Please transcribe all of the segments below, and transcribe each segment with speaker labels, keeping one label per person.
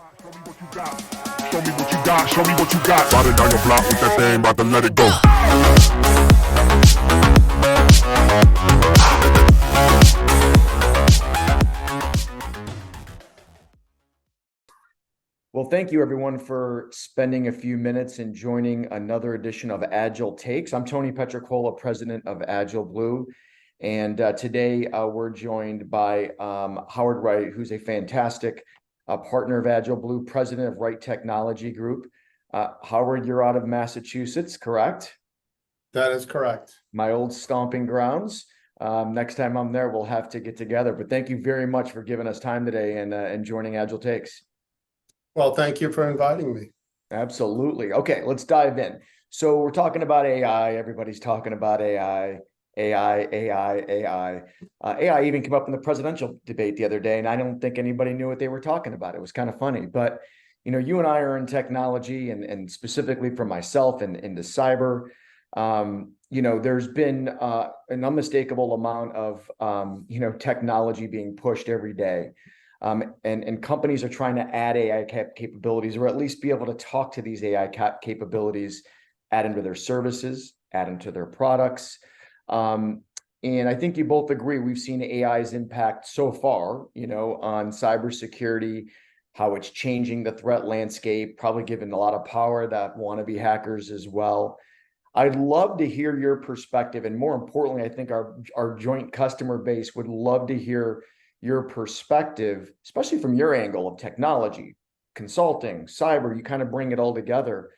Speaker 1: Show me what you got. Show me what you got. Show me what you got. Riding down your block with that thing, about to let it go.
Speaker 2: Well, thank you everyone for spending a few minutes and joining another edition of Agile Takes. I'm Tony Pietrocola, president of AgileBlue. And today we're joined by Howard Wright, who's a fantastic partner of AgileBlue, president of Wright Technology Group. Howard, you're out of Massachusetts, correct?
Speaker 3: That is correct.
Speaker 2: My old stomping grounds. Next time I'm there, we'll have to get together. But thank you very much for giving us time today and joining Agile Takes.
Speaker 3: Well, thank you for inviting me.
Speaker 2: Absolutely. Okay, let's dive in. So we're talking about AI. Everybody's talking about AI. AI even came up in the presidential debate the other day, and I don't think anybody knew what they were talking about. It was kind of funny. But, you know, you and I are in technology, and specifically for myself and into cyber, you know, there's been an unmistakable amount of, you know, technology being pushed every day. And companies are trying to add AI capabilities, or at least be able to talk to these AI capabilities, add into their services, add into their products. And I think you both agree we've seen AI's impact so far, you know, on cybersecurity, how it's changing the threat landscape, probably giving a lot of power that wannabe hackers as well. I'd love to hear your perspective, and more importantly, I think our joint customer base would love to hear your perspective, especially from your angle of technology, consulting, cyber. You kind of bring it all together.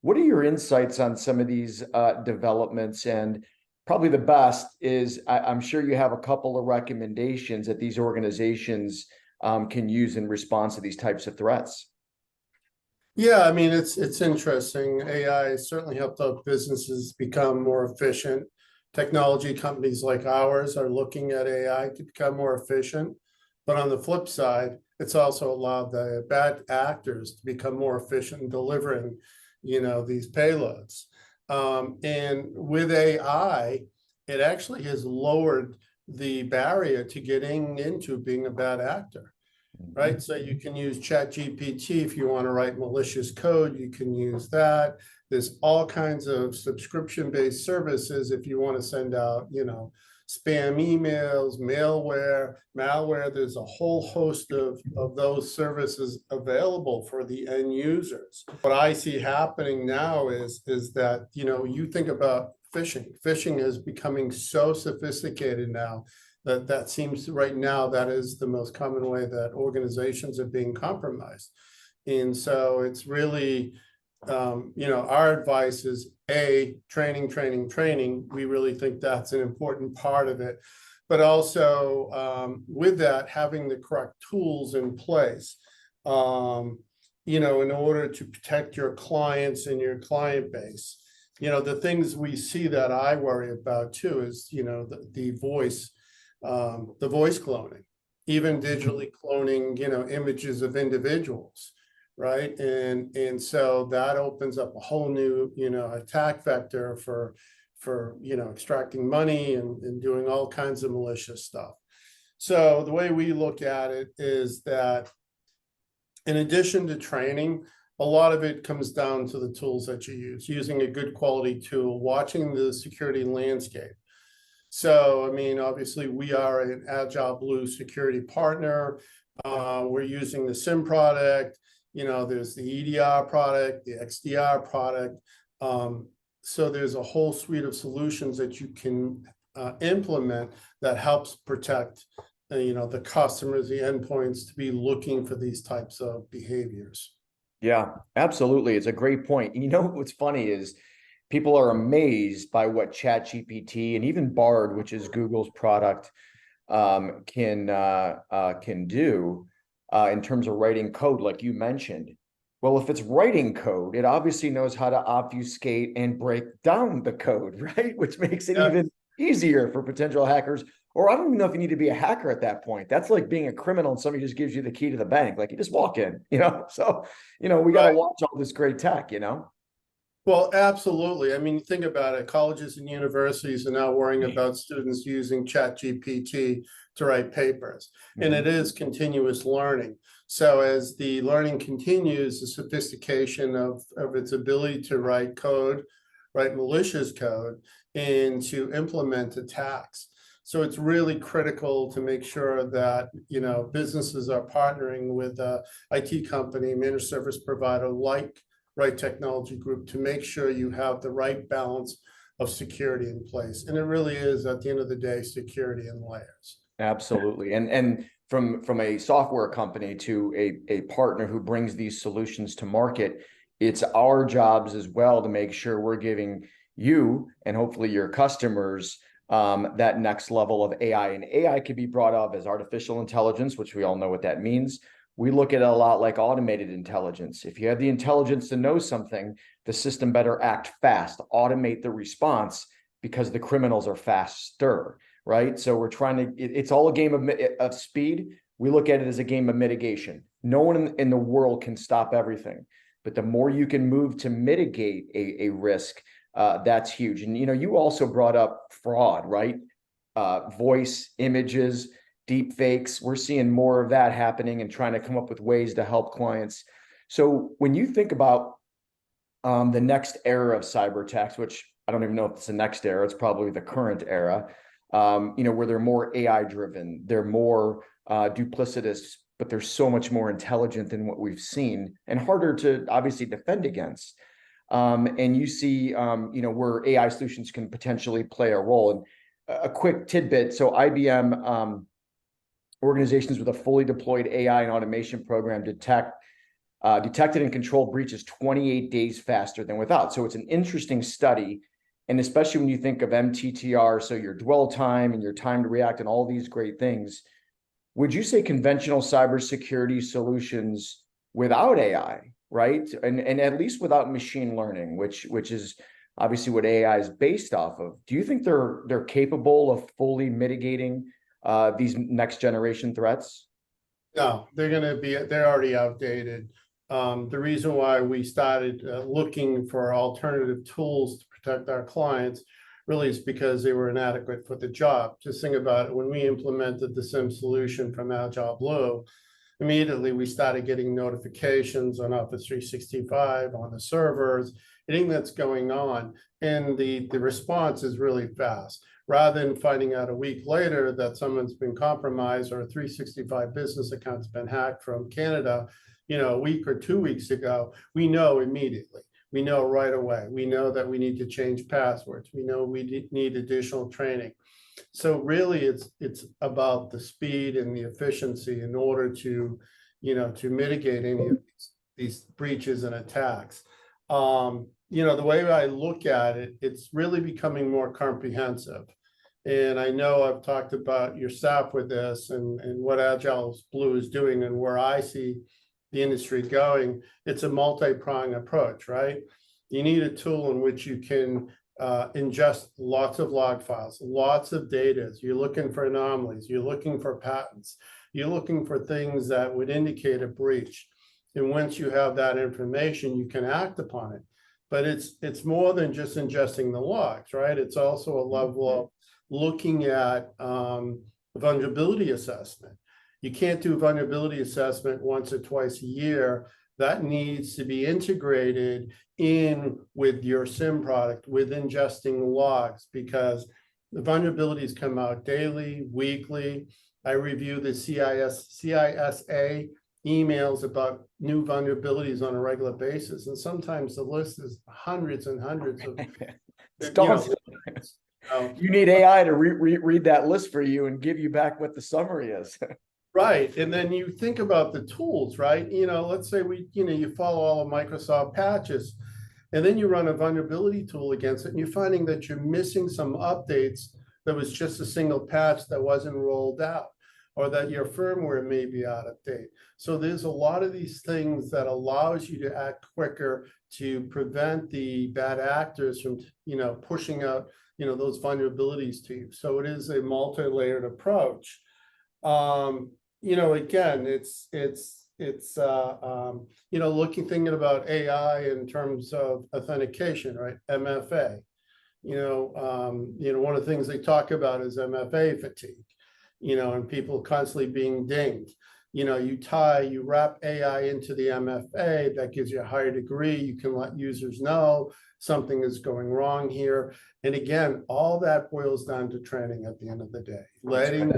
Speaker 2: What are your insights on some of these developments? And probably the best is, I'm sure you have a couple of recommendations that these organizations can use in response to these types of threats.
Speaker 3: Yeah, I mean, it's interesting. AI certainly helped our businesses become more efficient. Technology companies like ours are looking at AI to become more efficient. But on the flip side, it's also allowed the bad actors to become more efficient in delivering, you know, these payloads. And with AI, it actually has lowered the barrier to getting into being a bad actor, right? So you can use ChatGPT if you want to write malicious code, you can use that. There's all kinds of subscription-based services if you want to send out, you know, spam emails, malware. There's a whole host of those services available for the end users. What I see happening now is that, you know, you think about phishing. Phishing is becoming so sophisticated now that seems right now that is the most common way that organizations are being compromised. And so it's really, you know, our advice is training. We really think that's an important part of it, but also with that, having the correct tools in place, you know, in order to protect your clients and your client base. You know, the things we see that I worry about too is, you know, the voice cloning, even digitally cloning, you know, images of individuals. Right. And so that opens up a whole new, you know, attack vector for, you know, extracting money and doing all kinds of malicious stuff. So the way we look at it is that in addition to training, a lot of it comes down to the tools that you use, using a good quality tool, watching the security landscape. So, I mean, obviously we are an AgileBlue security partner. We're using the SIM product. You know, there's the EDR product, the XDR product. So there's a whole suite of solutions that you can implement that helps protect, you know, the customers, the endpoints to be looking for these types of behaviors.
Speaker 2: Yeah, absolutely. It's a great point. You know, what's funny is people are amazed by what ChatGPT and even Bard, which is Google's product, can do. In terms of writing code, like you mentioned. Well, if it's writing code, it obviously knows how to obfuscate and break down the code, right? Which makes it even easier for potential hackers. Or I don't even know if you need to be a hacker at that point. That's like being a criminal and somebody just gives you the key to the bank. Like you just walk in, you know? So, you know, we got to watch all this great tech, you know?
Speaker 3: Well, absolutely. I mean, think about it. Colleges and universities are now worrying about students using ChatGPT to write papers, and it is continuous learning. So as the learning continues, the sophistication of its ability to write code, write malicious code, and to implement attacks. So it's really critical to make sure that, you know, businesses are partnering with a IT company, managed service provider like Wright Technology Group to make sure you have the right balance of security in place. And it really is, at the end of the day, security in layers.
Speaker 2: Absolutely. And from a software company to a partner who brings these solutions to market, it's our jobs as well to make sure we're giving you and hopefully your customers that next level of AI. And AI can be brought up as artificial intelligence, which we all know what that means. We look at it a lot like automated intelligence. If you have the intelligence to know something, the system better act fast, automate the response, because the criminals are faster, right? So we're trying to, it's all a game of speed. We look at it as a game of mitigation. No one in the world can stop everything, but the more you can move to mitigate a risk, that's huge. And, you know, you also brought up fraud, right? Voice, images, deep fakes. We're seeing more of that happening and trying to come up with ways to help clients. So when you think about the next era of cyber attacks, which I don't even know if it's the next era, it's probably the current era, you know, where they're more AI driven, they're more duplicitous, but they're so much more intelligent than what we've seen and harder to obviously defend against. And you see, you know, where AI solutions can potentially play a role. And a quick tidbit. So IBM, organizations with a fully deployed AI and automation program detected and controlled breaches 28 days faster than without. So it's an interesting study. And especially when you think of MTTR, so your dwell time and your time to react and all these great things, would you say conventional cybersecurity solutions without AI, right? And at least without machine learning, which is obviously what AI is based off of. Do you think they're capable of fully mitigating these next generation threats?
Speaker 3: No, they're already outdated. The reason why we started looking for alternative tools to protect our clients really is because they were inadequate for the job. Just think about it. When we implemented the SIM solution from AgileBlue, immediately we started getting notifications on Office 365, on the servers, anything that's going on. And the response is really fast. Rather than finding out a week later that someone's been compromised or a 365 business account's been hacked from Canada, you know, a week or 2 weeks ago, we know immediately. We know right away. We know that we need to change passwords. We know we need additional training. So really, it's about the speed and the efficiency in order to, you know, to mitigate any of these breaches and attacks. You know, the way I look at it, it's really becoming more comprehensive. And I know I've talked about your staff with this and what AgileBlue is doing and where I see the industry going. It's a multi-pronged approach, right? You need a tool in which you can ingest lots of log files, lots of data. You're looking for anomalies, you're looking for patterns, you're looking for things that would indicate a breach. And once you have that information, you can act upon it. But it's more than just ingesting the logs, right? It's also a level of looking at vulnerability assessment. You can't do vulnerability assessment once or twice a year. That needs to be integrated in with your SIM product, with ingesting logs, because the vulnerabilities come out daily, weekly. I review the CISA emails about new vulnerabilities on a regular basis. And sometimes the list is hundreds and hundreds of,
Speaker 2: you need AI to read that list for you and give you back what the summary is.
Speaker 3: Right. And then you think about the tools, right? You know, let's say you follow all of Microsoft patches, and then you run a vulnerability tool against it, and you're finding that you're missing some updates that was just a single patch that wasn't rolled out, or that your firmware may be out of date. So there's a lot of these things that allows you to act quicker to prevent the bad actors from, you know, pushing out, you know, those vulnerabilities to you. So it is a multi-layered approach. You know, again, it's you know, thinking about AI in terms of authentication, right? MFA. You know, one of the things they talk about is MFA fatigue, you know, and people constantly being dinged. you wrap AI into the MFA, that gives you a higher degree. You can let users know something is going wrong here. And again, all that boils down to training at the end of the day, letting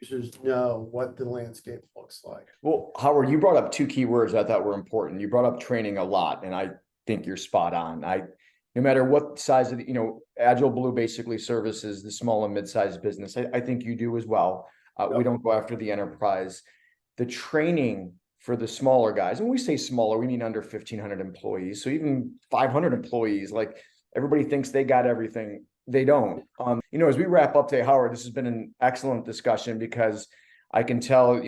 Speaker 3: users know what the landscape looks like.
Speaker 2: Well, Howard, you brought up two key words I thought were important. You brought up training a lot, and I think you're spot on. No matter what size of AgileBlue basically services the small and mid-sized business. I think you do as well. We don't go after the enterprise. The training for the smaller guys, and when we say smaller, we mean under 1,500 employees. So even 500 employees, like everybody thinks they got everything. They don't. As we wrap up today, Howard, this has been an excellent discussion because I can tell,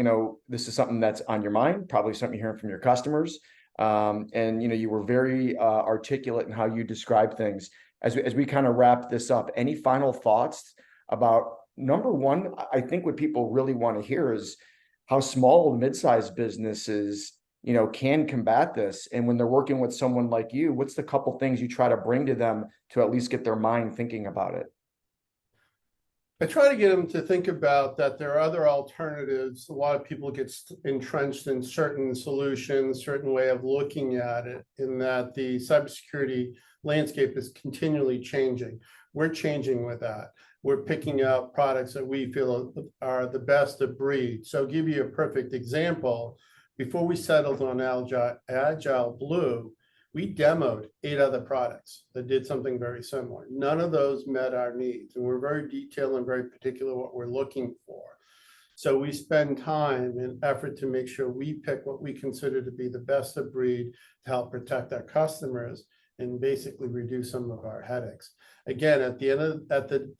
Speaker 2: this is something that's on your mind, probably something you're hearing from your customers. And you were very articulate in how you describe things. As we kind of wrap this up, any final thoughts about, number one, I think what people really want to hear is how small and mid-sized businesses, can combat this. And when they're working with someone like you, what's the couple things you try to bring to them to at least get their mind thinking about it?
Speaker 3: I try to get them to think about that there are other alternatives. A lot of people get entrenched in certain solutions, certain way of looking at it, in that the cybersecurity landscape is continually changing. We're changing with that. We're picking out products that we feel are the best of breed. So I'll give you a perfect example. Before we settled on AgileBlue, we demoed 8 other products that did something very similar. None of those met our needs, and we're very detailed and very particular what we're looking for. So we spend time and effort to make sure we pick what we consider to be the best of breed to help protect our customers and basically reduce some of our headaches. Again, at the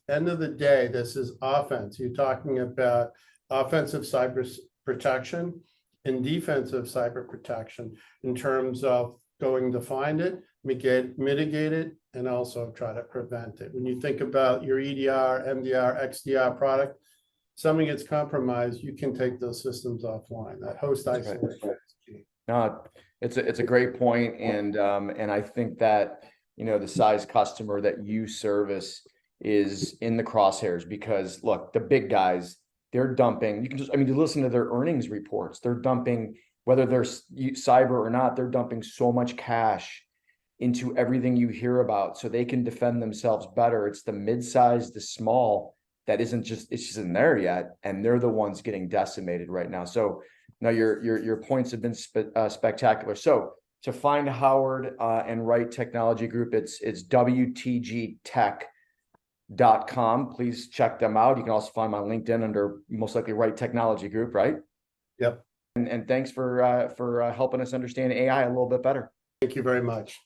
Speaker 3: end of the day, this is offense. You're talking about offensive cyber protection and defensive cyber protection in terms of going to find it, mitigate it, and also try to prevent it. When you think about your EDR, MDR, XDR product, something gets compromised, you can take those systems offline. That host isolation is key.
Speaker 2: No, it's a great point, and I think that the size customer that you service is in the crosshairs because look, the big guys, they're dumping. You listen to their earnings reports. They're dumping, whether they're cyber or not, they're dumping so much cash into everything you hear about so they can defend themselves better. It's the mid-size, the small that isn't in there yet, and they're the ones getting decimated right now. So now your points have been spectacular. So to find Howard and Wright Technology Group, it's WTGtech.com. Please check them out. You can also find them on LinkedIn under most likely Wright Technology Group, right?
Speaker 3: Yep.
Speaker 2: And thanks for helping us understand AI a little bit better.
Speaker 3: Thank you very much.